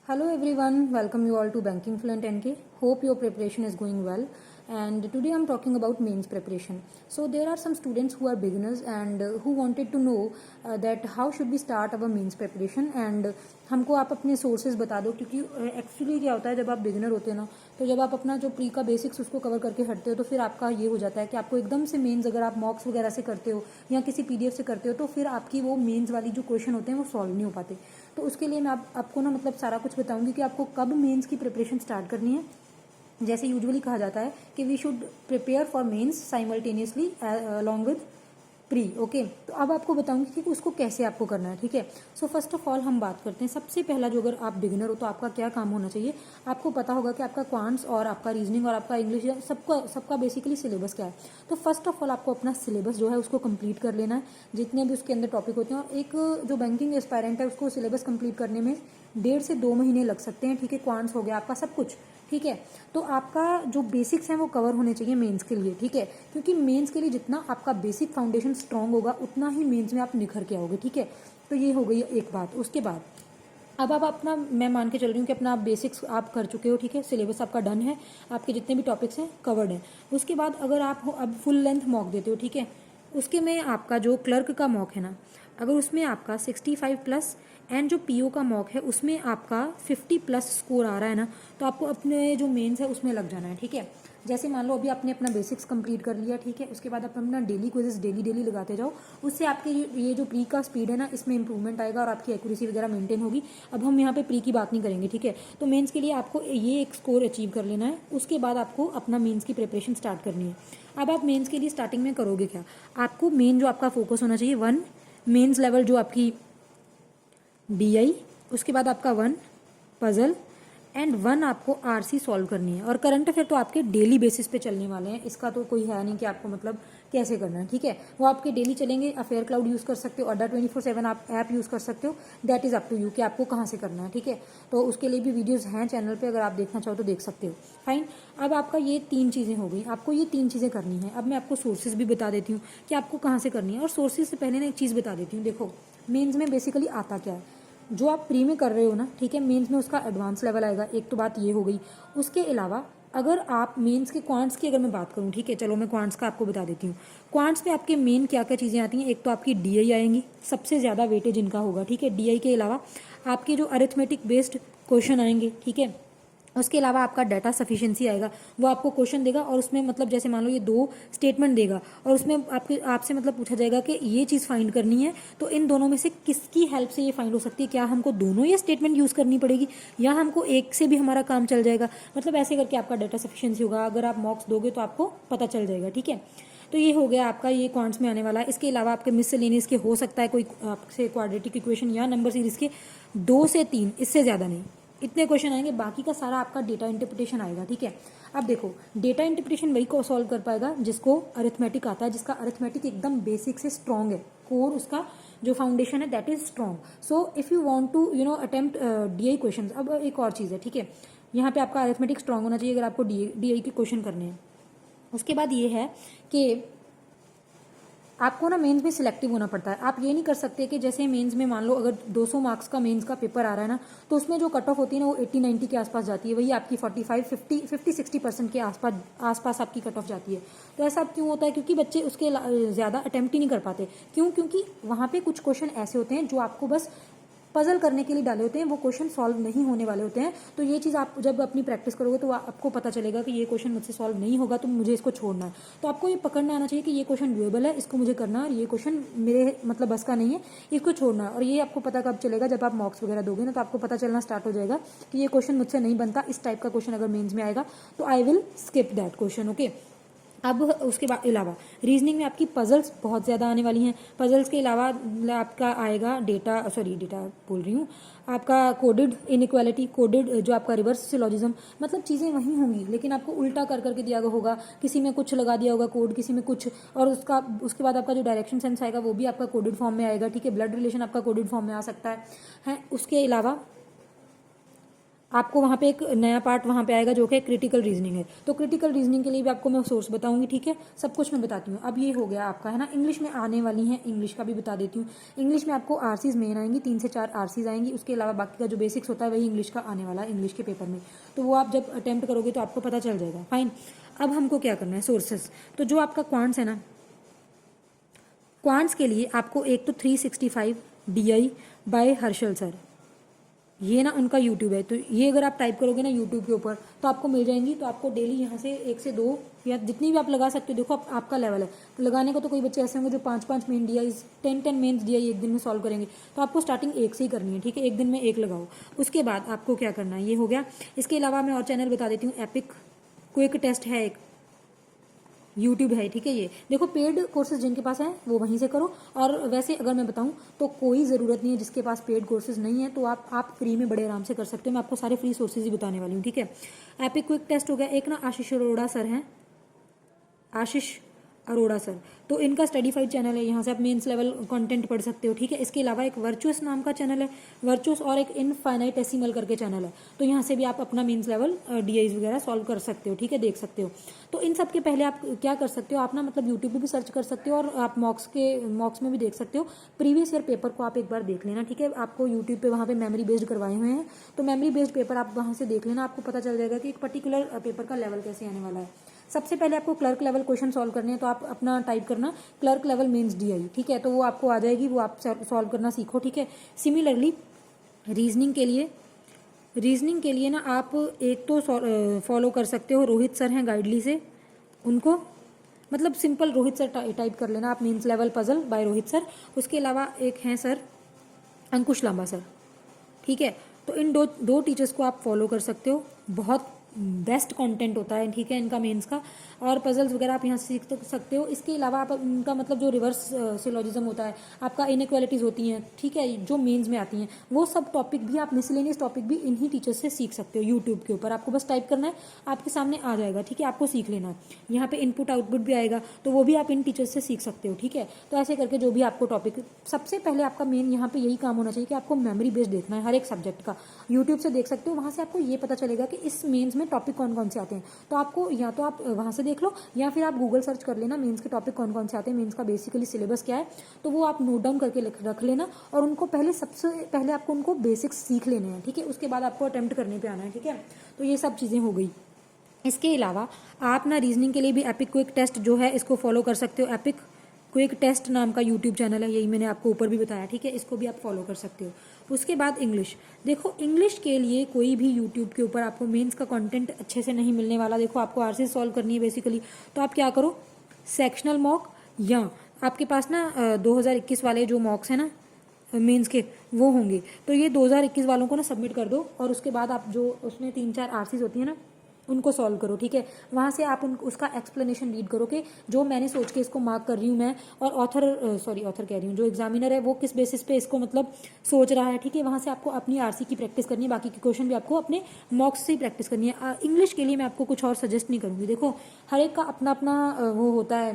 Hello everyone, welcome you all to Banking Fluent NK. Hope your preparation is going well. And today I'm talking about mains preparation. So there are some students who are beginners and who wanted to know that how should we start our mains preparation and हमको आप अपने sources बता दो क्योंकि actually क्या होता है जब आप बिगिनर होते हैं ना तो जब आप अपना जो प्री का बेसिक्स उसको कवर करके हटते हो तो फिर आपका ये हो जाता है कि आपको एकदम से मेंस अगर आप मॉक्स वगैरह से करते हो या किसी पीडीएफ से करते हो तो फिर आपकी वो मेंस वाली जो क्वेश्चन होते हैं वो सॉल्व नहीं हो पाते। तो उसके लिए मैं आपको ना मतलब सारा कुछ बताऊंगी कि आपको कब मेंस की प्रिपरेशन स्टार्ट करनी है। जैसे यूजुअली कहा जाता है कि we should prepare for mains simultaneously along with pre. Okay, तो अब आपको बताऊंगी कि उसको कैसे आपको करना है। ठीक है, सो फर्स्ट ऑफ ऑल हम बात करते हैं सबसे पहला जो अगर आप बिगिनर हो तो आपका क्या काम होना चाहिए। आपको पता होगा कि आपका क्वांट्स और आपका रीजनिंग और आपका इंग्लिश सबका बेसिकली सिलेबस क्या है। तो फर्स्ट ऑफ ऑल आपको अपना सिलेबस जो है उसको कंप्लीट कर लेना है, जितने भी उसके अंदर टॉपिक होते हैं। और एक जो बैंकिंग एस्पायरेंट है उसको सिलेबस कंप्लीट करने में 1.5 से 2 महीने लग सकते हैं। ठीक है, क्वांट्स हो गया आपका सब कुछ। ठीक है, तो आपका जो बेसिक्स हैं वो कवर होने चाहिए मेंस के लिए। ठीक है, क्योंकि मेंस के लिए जितना आपका बेसिक फाउंडेशन स्ट्रांग होगा उतना ही मेंस में आप निखर के आओगे। ठीक है, तो ये हो गई एक बात। उसके बाद अब आप अपना, मैं मान के चल रही हूँ कि अपना आप बेसिक्स आप कर चुके हो। ठीक है, सिलेबस आपका डन है, आपके जितने भी टॉपिक्स हैं कवर्ड हैं। उसके बाद अगर आप अब फुल लेंथ मॉक देते हो, ठीक है, उसके में आपका जो क्लर्क का मॉक है ना, अगर उसमें आपका 65 प्लस एंड जो पीओ का मॉक है उसमें आपका 50 प्लस स्कोर आ रहा है ना, तो आपको अपने जो मेंस है उसमें लग जाना है। ठीक है, जैसे मान लो अभी आपने अपना बेसिक्स कंप्लीट कर लिया। ठीक है, उसके बाद आप अपना डेली क्विजेस डेली लगाते जाओ, उससे आपके ये जो प्री का स्पीड है ना इसमें इंप्रूवमेंट आएगा और आपकी एक्यूरेसी वगैरह मेंटेन होगी। अब हम यहाँ पे प्री की बात नहीं करेंगे। ठीक है, तो मेंस के लिए आपको ये एक स्कोर अचीव कर लेना है, उसके बाद आपको अपना मेंस की प्रिपरेशन स्टार्ट करनी है। अब आप मेंस के लिए स्टार्टिंग में करोगे क्या, आपको मेन जो आपका फोकस होना चाहिए 1 मेंस लेवल जो आपकी डीआई, उसके बाद आपका 1 पजल एंड 1 आपको आरसी सॉल्व करनी है। और करंट अफेयर तो आपके डेली बेसिस पे चलने वाले हैं, इसका तो कोई है नहीं कि आपको मतलब कैसे करना है। ठीक है, वो आपके डेली चलेंगे। अफेयर क्लाउड यूज़ कर सकते हो, अड्डा 24/7 आप ऐप यूज़ कर सकते हो। That is up to you कि आपको कहाँ से करना है। ठीक है, तो उसके लिए भी वीडियोस हैं चैनल पे, अगर आप देखना चाहो तो देख सकते हो। फाइन, अब आपका ये 3 चीज़ें हो गई, आपको ये 3 चीज़ें करनी है। अब मैं आपको सोर्सेज भी बता देती हूँ कि आपको कहाँ से करनी है। और सोर्सेज से पहले ना एक चीज़ बता देती हूँ, देखो मेन्स में बेसिकली आता क्या है। जो आप प्री में कर रहे हो ना, ठीक है, मेंस में उसका एडवांस लेवल आएगा। एक तो बात ये हो गई। उसके अलावा अगर आप मेंस के क्वांट्स की अगर मैं बात करूं, ठीक है, चलो मैं क्वांट्स का आपको बता देती हूँ। क्वांट्स में आपके मेन क्या क्या चीज़ें आती हैं। एक तो आपकी डीआई आएंगी, सबसे ज़्यादा वेटेज इनका होगा। ठीक है, डीआई के अलावा आपके जो अरिथमेटिक बेस्ड क्वेश्चन आएंगे। ठीक है, उसके अलावा आपका डाटा सफिशिएंसी आएगा, वो आपको क्वेश्चन देगा और उसमें मतलब जैसे मान लो ये 2 स्टेटमेंट देगा और उसमें आपसे मतलब पूछा जाएगा कि ये चीज़ फाइंड करनी है, तो इन दोनों में से किसकी हेल्प से ये फाइंड हो सकती है। क्या हमको दोनों ये स्टेटमेंट यूज़ करनी पड़ेगी या हमको एक से भी हमारा काम चल जाएगा। मतलब ऐसे करके आपका डाटा सफिशिएंसी होगा। अगर आप मॉक्स दोगे तो आपको पता चल जाएगा। ठीक है, तो ये हो गया आपका, ये क्वांट्स में आने वाला है। इसके अलावा आपके मिसलेनियस के हो सकता है कोई आपसे क्वाड्रेटिक इक्वेशन या नंबर सीरीज के 2 से 3, इससे ज़्यादा नहीं, इतने क्वेश्चन आएंगे। बाकी का सारा आपका डेटा इंटरप्रिटेशन आएगा। ठीक है, अब देखो डेटा इंटरप्रिटेशन वही को सॉल्व कर पाएगा जिसको अरिथमेटिक आता है, जिसका अरिथमेटिक एकदम बेसिक से स्ट्रॉन्ग है, कोर उसका जो फाउंडेशन है that is strong. So if you want to attempt DI question. अब एक और चीज़ है, ठीक है, यहाँ पे आपका अरिथमेटिक स्ट्रॉन्ग होना चाहिए अगर आपको डीआई के क्वेश्चन करने हैं। उसके बाद ये है कि आपको ना मेंस में सिलेक्टिव होना पड़ता है। आप ये नहीं कर सकते कि जैसे मेंस में मान लो अगर 200 मार्क्स का मेंस का पेपर आ रहा है ना, तो उसमें जो कट ऑफ होती है ना वो 80-90 के आसपास जाती है। वही आपकी 45-50-60% के आसपास आपकी कट ऑफ जाती है। तो ऐसा क्यों होता है, क्योंकि बच्चे उसके ज़्यादा अटेम्प्ट ही नहीं कर पाते। क्यों, क्योंकि वहाँ पे कुछ क्वेश्चन ऐसे होते हैं जो आपको बस पजल करने के लिए डाले होते हैं, वो क्वेश्चन सॉल्व नहीं होने वाले होते हैं। तो ये चीज़ आप जब अपनी प्रैक्टिस करोगे तो आपको पता चलेगा कि ये क्वेश्चन मुझसे सॉल्व नहीं होगा तो मुझे इसको छोड़ना है। तो आपको ये पकड़ना आना चाहिए कि ये क्वेश्चन डुएबल है, इसको मुझे करना है, और ये क्वेश्चन मेरे मतलब बस का नहीं है, इसको छोड़ना है। और ये आपको पता कब चलेगा, जब आप मॉक्स वगैरह दोगे ना, तो आपको पता चलना स्टार्ट हो जाएगा कि ये क्वेश्चन मुझसे नहीं बनता। इस टाइप का क्वेश्चन अगर मेन्स में आएगा तो I will skip that question. Okay, अब उसके बाद अलावा रीजनिंग में आपकी पजल्स बहुत ज़्यादा आने वाली हैं। पजल्स के अलावा आपका आएगा डेटा बोल रही हूँ, आपका कोडेड इनइक्वालिटी, कोडेड जो आपका रिवर्स सिलोजिज्म, मतलब चीज़ें वही होंगी लेकिन आपको उल्टा कर करके दिया होगा, किसी में कुछ लगा दिया होगा कोड, किसी में कुछ, और उसके बाद आपका जो डायरेक्शन सेंस आएगा वो भी आपका कोडेड फॉर्म में आएगा। ठीक है, ब्लड रिलेशन आपका कोडेड फॉर्म में आ सकता है। उसके अलावा आपको वहाँ पे एक नया पार्ट वहाँ पे आएगा जो कि क्रिटिकल रीजनिंग है। तो क्रिटिकल रीजनिंग के लिए भी आपको मैं सोर्स बताऊंगी, ठीक है, सब कुछ मैं बताती हूँ। अब ये हो गया आपका, है ना। इंग्लिश में आने वाली हैं, इंग्लिश का भी बता देती हूँ। इंग्लिश में आपको आरसीज मेन आएंगी, 3 से 4 आरसीज आएंगी। उसके अलावा बाकी का जो बेसिक्स होता है वही इंग्लिश का आने वाला है इंग्लिश के पेपर में। तो वो आप जब अटेम्प्ट करोगे तो आपको पता चल जाएगा। फाइन। अब हमको क्या करना है, सोर्सेस। तो जो आपका क्वांट्स है ना, क्वांट्स के लिए आपको एक तो 365 DI बाय हर्षल सर, ये ना उनका यूट्यूब है। तो ये अगर आप टाइप करोगे ना यूट्यूब के ऊपर तो आपको मिल जाएंगी। तो आपको डेली यहाँ से 1 से 2 या जितनी भी आप लगा सकते हो, देखो आपका लेवल है। तो लगाने को तो कोई बच्चे ऐसे होंगे जो 5-5 मेन DI 10 मेन DI एक दिन में सॉल्व करेंगे। तो आपको स्टार्टिंग 1 से ही करनी है, ठीक है, एक दिन में 1 लगाओ। उसके बाद आपको क्या करना है, ये हो गया। इसके अलावा मैं और चैनल बता देती हूँ। एपिक क्विक टेस्ट है एक, यूट्यूब है, ठीक है। ये देखो पेड कोर्सेज जिनके पास हैं वो वहीं से करो। और वैसे अगर मैं बताऊं तो कोई ज़रूरत नहीं है, जिसके पास पेड कोर्सेज नहीं है तो आप फ्री में बड़े आराम से कर सकते हो। मैं आपको सारे फ्री सोर्सेज ही बताने वाली हूँ, ठीक है। एपिक क्विक टेस्ट हो गया। एक ना आशीष अरोड़ा सर हैं, आशीष अरोड़ा सर, तो इनका स्टडीफाइड चैनल है, यहाँ से आप मेंस लेवल कंटेंट पढ़ सकते हो, ठीक है। इसके अलावा एक वर्चुअस नाम का चैनल है, वर्चुअस, और एक इनफाइनाइटेसिमल करके चैनल है। तो यहाँ से भी आप अपना मेंस लेवल DIs वगैरह सॉल्व कर सकते हो, ठीक है, देख सकते हो। तो इन सब के पहले आप क्या कर सकते हो, आप ना मतलब यूट्यूब पे भी सर्च कर सकते हो और आप मॉक्स में भी देख सकते हो। प्रीवियस ईयर पेपर को आप एक बार देख लेना, ठीक है। आपको यूट्यूब पे वहाँ पे मेमोरी बेस्ड करवाए हुए हैं, तो मेमोरी बेस्ड पेपर आप वहाँ से देख लेना। आपको पता चल जाएगा कि एक पर्टिकुलर पेपर का लेवल कैसे आने वाला है। सबसे पहले आपको क्लर्क लेवल क्वेश्चन सॉल्व करने हैं। तो आप अपना टाइप करना क्लर्क लेवल मेंस DI, ठीक है, तो वो आपको आ जाएगी, वो आप सॉल्व करना सीखो, ठीक है। सिमिलरली रीजनिंग के लिए ना आप एक तो फॉलो कर सकते हो, रोहित सर हैं गाइडली से, उनको मतलब सिंपल रोहित सर टाइप कर लेना आप, means level puzzle by Rohit sir. उसके अलावा एक हैं सर अंकुश लांबा सर, ठीक है। तो इन दो टीचर्स को आप फॉलो कर सकते हो। बहुत बेस्ट कंटेंट होता है, ठीक है, इनका मेंस का। और पजल्स वगैरह आप यहाँ से सीख सकते हो। इसके अलावा आप इनका मतलब जो रिवर्स सिलोजिज्म होता है, आपका इनइक्वालिटीज होती हैं, ठीक है, जो मेंस में आती हैं, वो सब टॉपिक भी आप मिसलेनियस टॉपिक भी इन्हीं टीचर्स से सीख सकते हो यूट्यूब के ऊपर। आपको बस टाइप करना है, आपके सामने आ जाएगा, ठीक है, आपको सीख लेना है। यहाँ पे इनपुट आउटपुट भी आएगा, तो वो भी आप इन टीचर्स से सीख सकते हो, ठीक है। तो ऐसे करके जो भी आपको टॉपिक, सबसे पहले आपका मेन यहाँ पे यही काम होना चाहिए कि आपको मेमोरी बेस्ड देखना है हर एक सब्जेक्ट का। यूट्यूब से देख सकते हो, वहाँ से आपको ये पता चलेगा कि इस मेंस में टॉपिक कौन कौन से आते हैं। तो आपको या तो आप वहाँ से देख लो, या फिर आप गूगल सर्च कर लेना मेंस के टॉपिक कौन कौन से आते हैं, मेंस का बेसिकली सिलेबस क्या है, तो वो आप नोट डाउन करके रख लेना। और उनको पहले, सबसे पहले आपको उनको बेसिक्स सीख लेने हैं, ठीक है। उसके बाद आपको अटेम्प्ट करने पे आना है, ठीक है। तो ये सब चीज़ें हो गई। इसके अलावा आप ना रीजनिंग के लिए भी एपिक क्विक टेस्ट जो है इसको फॉलो कर सकते हो। एपिक क्विक टेस्ट नाम का यूट्यूब चैनल है, यही मैंने आपको ऊपर भी बताया, ठीक है, इसको भी आप फॉलो कर सकते हो। उसके बाद इंग्लिश, देखो इंग्लिश के लिए कोई भी यूट्यूब के ऊपर आपको मेंस का कंटेंट अच्छे से नहीं मिलने वाला। देखो आपको आरसी सॉल्व करनी है बेसिकली, तो आप क्या करो, सेक्शनल मॉक, या आपके पास ना 2021 वाले जो मॉक्स हैं ना मेंस के, वो होंगे। तो ये 2021 वालों को ना सबमिट कर दो, और उसके बाद आप जो उसमें 3-4 आरसीज होती है ना, उनको सॉल्व करो, ठीक है। वहाँ से आप उसका एक्सप्लेनेशन रीड करो कि जो मैंने सोच के इसको मार्क कर रही हूँ मैं, और ऑथर कह रही हूँ, जो एग्जामिनर है वो किस बेसिस पे इसको मतलब सोच रहा है, ठीक है। वहाँ से आपको अपनी आरसी की प्रैक्टिस करनी है, बाकी के क्वेश्चन भी आपको अपने मॉक्स से ही प्रैक्टिस करनी है। इंग्लिश के लिए मैं आपको कुछ और सजेस्ट नहीं करूँगी। देखो हर एक का अपना अपना वो होता है,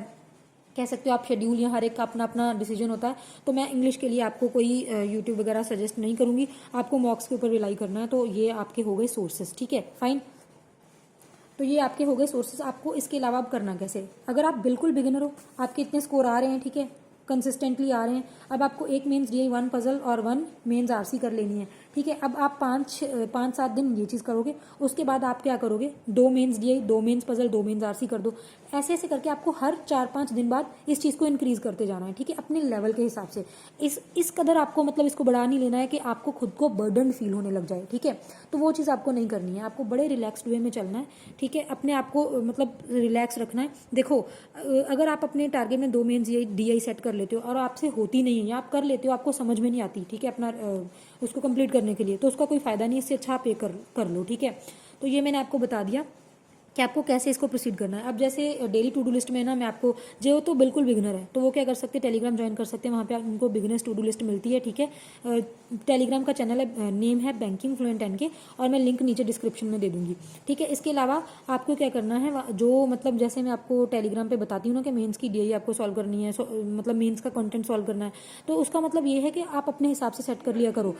कह सकते हो आप शेड्यूल, या हर एक का अपना अपना डिसीजन होता है। तो मैं इंग्लिश के लिए आपको कोई यूट्यूब वगैरह सजेस्ट नहीं करूँगी, आपको मॉक्स के ऊपर रिलाई करना है। तो ये आपके हो गए सोर्सेज, ठीक है, फाइन। तो ये आपके हो गए सोर्सेज। आपको इसके अलावा अब करना कैसे, अगर आप बिल्कुल बिगिनर हो, आपके इतने स्कोर आ रहे हैं, ठीक है, कंसिस्टेंटली आ रहे हैं, अब आपको एक मेंस DI 1 पजल और 1 मेंस आरसी कर लेनी है, ठीक है। अब आप 5-7 दिन ये चीज़ करोगे, उसके बाद आप क्या करोगे, 2 mains DI, 2 mains puzzle, 2 mains RC कर दो। ऐसे ऐसे करके आपको हर 4-5 दिन बाद इस चीज़ को इंक्रीज करते जाना है, ठीक है, अपने लेवल के हिसाब से। इस कदर आपको मतलब इसको बढ़ा नहीं लेना है कि आपको खुद को बर्डन फील होने लग जाए, ठीक है। तो वो चीज़ आपको नहीं करनी है, आपको बड़े रिलैक्स्ड वे में चलना है, ठीक है। अपने आप को मतलब रिलैक्स रखना है। देखो अगर आप अपने टारगेट में 2 मेंस DI सेट कर लेते हो और आपसे होती नहीं है, या आप कर लेते हो आपको समझ में नहीं आती, ठीक है, अपना उसको कंप्लीट करने के लिए, तो उसका कोई फायदा नहीं है। इससे अच्छा आप ये कर लो, ठीक है। तो ये मैंने आपको बता दिया कि आपको कैसे इसको प्रोसीड करना है। अब जैसे डेली टू डू लिस्ट में ना, मैं आपको, जो तो बिल्कुल बिगिनर है तो वो क्या कर सकते हैं, टेलीग्राम ज्वाइन कर सकते हैं, वहाँ पे उनको बिगिनर्स टू डू लिस्ट मिलती है, ठीक है। टेलीग्राम का चैनल है, नेम है बैंकिंग फ्लुएंट NK, और मैं लिंक नीचे डिस्क्रिप्शन में दे दूंगी, ठीक है। इसके अलावा आपको क्या करना है, जो मतलब जैसे मैं आपको टेलीग्राम पे बताती हूँ ना कि मेंस की DI आपको सॉल्व करनी है, मतलब मेंस का कंटेंट सॉल्व करना है, तो उसका मतलब ये है कि आप अपने हिसाब से सेट कर लिया करो।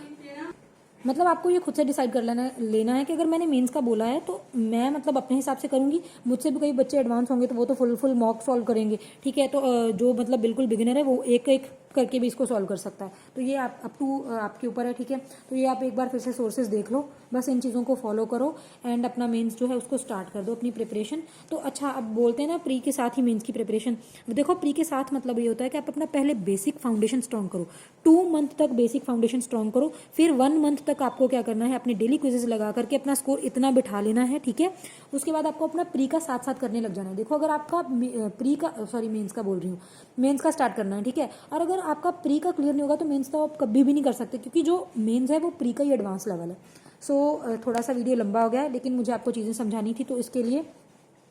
मतलब आपको ये खुद से डिसाइड कर लेना है कि अगर मैंने मेंस का बोला है तो मैं मतलब अपने हिसाब से करूंगी। मुझसे भी कई बच्चे एडवांस होंगे तो वो तो फुल मॉक सॉल्व करेंगे, ठीक है। तो जो मतलब बिल्कुल बिगिनर है वो एक एक करके भी इसको सॉल्व कर सकता है। तो ये आप अप टू आपके ऊपर है, ठीक है। तो ये आप एक बार फिर से सोर्सेज देख लो, बस इन चीज़ों को फॉलो करो एंड अपना मेंस जो है उसको स्टार्ट कर दो अपनी प्रिपरेशन। तो अच्छा, अब बोलते हैं ना प्री के साथ ही मेंस की प्रिपरेशन। देखो प्री के साथ मतलब ये होता है कि आप अपना पहले बेसिक फाउंडेशन स्ट्रॉन्ग करो, 2 मंथ तक बेसिक फाउंडेशन स्ट्रॉन्ग करो। फिर 1 मंथ तक आपको क्या करना है, अपने डेली क्विजेज लगा करके अपना स्कोर इतना बिठा लेना है, ठीक है। उसके बाद आपको अपना प्री का साथ साथ करने लग जाना है। देखो अगर आपका प्री का मेंस का बोल रही हूँ, मेंस का स्टार्ट करना है, ठीक है। और अगर आपका प्री का क्लियर नहीं होगा तो मेंस तो आप कभी भी नहीं कर सकते, क्योंकि जो मेंस है वो प्री का ही एडवांस लेवल है। सो थोड़ा सा वीडियो लंबा हो गया है, लेकिन मुझे आपको चीज़ें समझानी थी, तो इसके लिए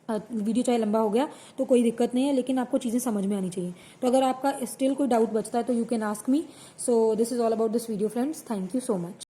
वीडियो चाहे लंबा हो गया तो कोई दिक्कत नहीं है, लेकिन आपको चीज़ें समझ में आनी चाहिए। तो अगर आपका स्टिल कोई डाउट बचता है तो you can ask me. So this is all about this video friends, thank you so much.